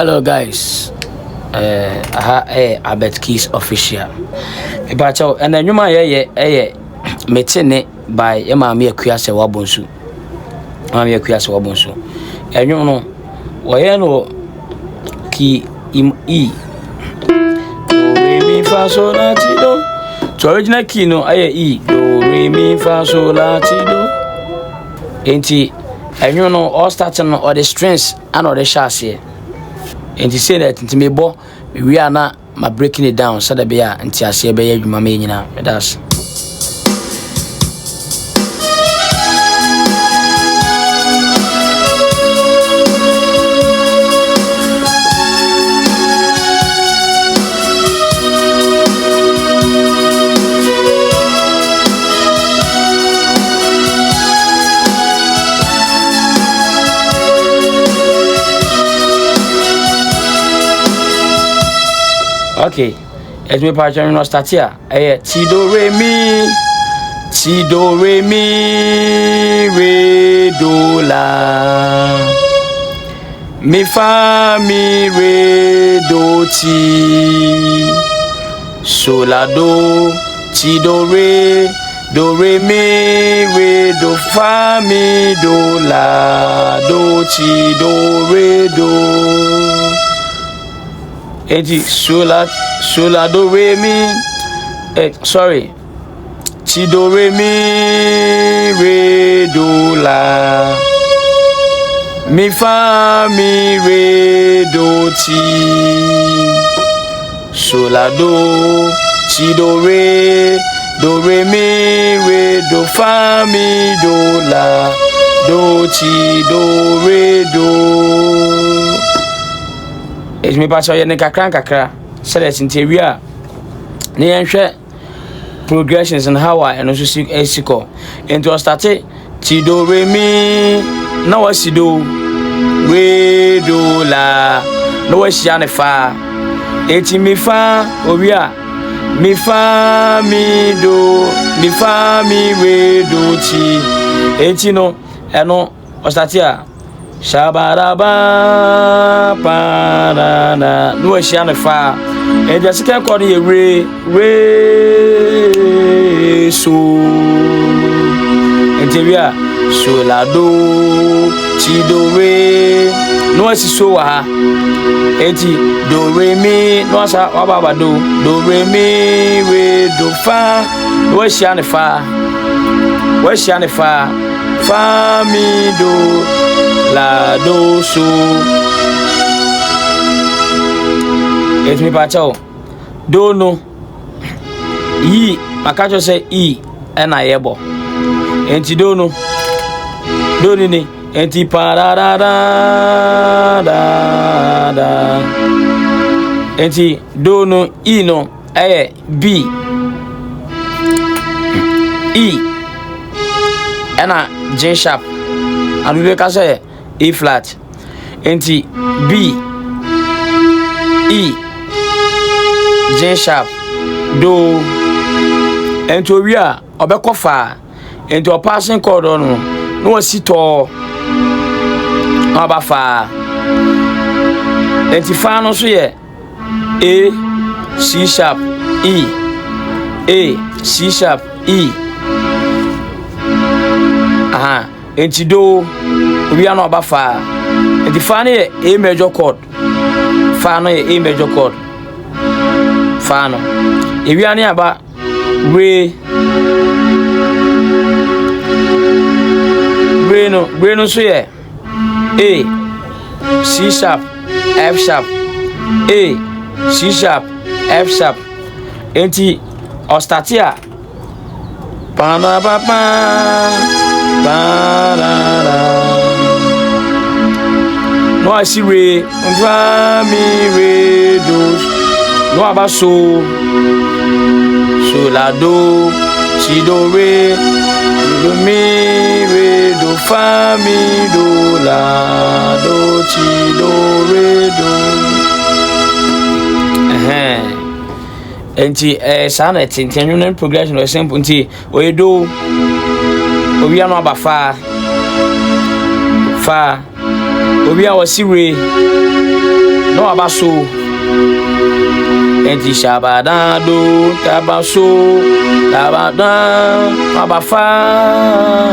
Hello guys. Abet Keys official. Ibacho and then you my metene by Akua Serwaa Bonsu. Akua Serwaa Bonsu. And you know, no key im E. Do re mi fa so la ti do. To original key no E. Do re mi fa so la ti do. Enti and you know all starting all the strings and all the shots here. And he said that into me bo we are not my breaking it down so that be until I say be you mama nyina that's okay, as me partner no start here. Ti do re mi re do la mi fa mi re do ti so la do ti do re mi re do fa mi do la do ti do re do. Eti sola do re mi sorry ti do re mi re do la mi fa mi re do ti sola do ti do re mi re do fa mi do la do ti do re do. It's me pass on kakra so that in theory ne share progressions and how I and also see esiko into started ti do re mi na wasi do re do la no wasi ane fa eti mi fa owia mi fa mi do mi fa mi re do ti eti no eno o started Shabaraba parana no shiane fa e the second chord ye re so entebia so la do ti do re no si so wa eti do re mi no sa wa baba do re mi re do fa no shiane fa fa mi do la do so. It's me pacho do no yi makacho say e and I ebo enti do no do ni enti parada da enti do no e no B E and a J sharp and we can say E flat enti B E J sharp do ento wi a obekofa ento passing chord no no sito abafa enti fa no so ye A C sharp E A C sharp E aha enti do we are not about fire. And the funny A major chord. Fano A major chord. Fano. If we are near about re no so yeah. A C sharp F sharp A C sharp F sharp. Enti or start here. Pa pa pa pa no I see re fa mi re do no aba so la do ti do re mi re do fa mi do la do ti do re do enti sana tintenun progression or simple enti we do we are no aba fa obi a wasi re no abaso enti shabadando tabaso tabadan abafare